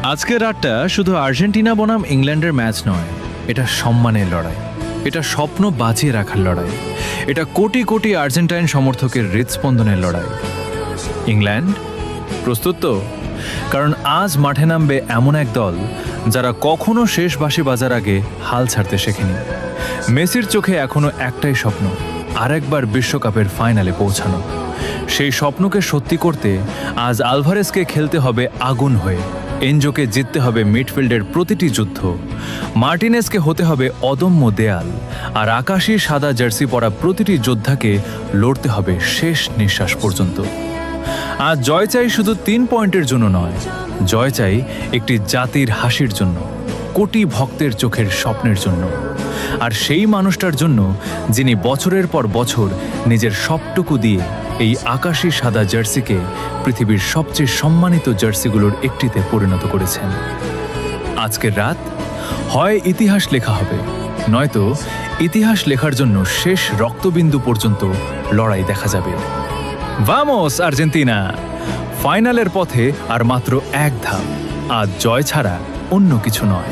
আজকের রাতটা শুধু আর্জেন্টিনা বনাম ইংল্যান্ডের ম্যাচ নয়, এটা সম্মানের লড়াই, এটা স্বপ্ন বাঁচিয়ে রাখার লড়াই, এটা কোটি কোটি আর্জেন্টাইন সমর্থকের হৃদস্পন্দনের লড়াই। ইংল্যান্ড প্রস্তুত তো? কারণ আজ মাঠে নামবে এমন এক দল যারা কখনো শেষ বাঁশি বাজার আগে হাল ছাড়তে শেখেনি। মেসির চোখে এখনো একটাই স্বপ্ন, আরেকবার বিশ্বকাপের ফাইনালে পৌঁছানো। সেই স্বপ্নকে সত্যি করতে আজ আলভারেজকে খেলতে হবে আগুন হয়ে, এনজোকে জিততে হবে মিডফিল্ডের প্রতিটি যুদ্ধ, মার্টিনেজকে হতে হবে অদম্য দেয়াল, আর আকাশী সাদা জার্সি পরা প্রতিটি যোদ্ধাকে লড়তে হবে শেষ নিঃশ্বাস পর্যন্ত। আজ জয় চাই শুধু 3 পয়েন্টের জন্য নয়, জয় চাই একটি জাতির হাসির জন্য, কোটি ভক্তের চোখের স্বপ্নের জন্য, আর সেই মানুষটার জন্য যিনি বছরের পর বছর নিজের সবটুকু দিয়ে এই আকাশী সাদা জার্সিকে পৃথিবীর সবচেয়ে সম্মানিত জার্সিগুলোর একটিতে পরিণত করেছেন। আজকের রাত হয় ইতিহাস লেখা হবে, নয়তো ইতিহাস লেখার জন্য শেষ রক্তবিন্দু পর্যন্ত লড়াই দেখা যাবে। Vamos Argentina! ফাইনালের পথে আর মাত্র এক ধাপ, আজ জয় ছাড়া অন্য কিছু নয়।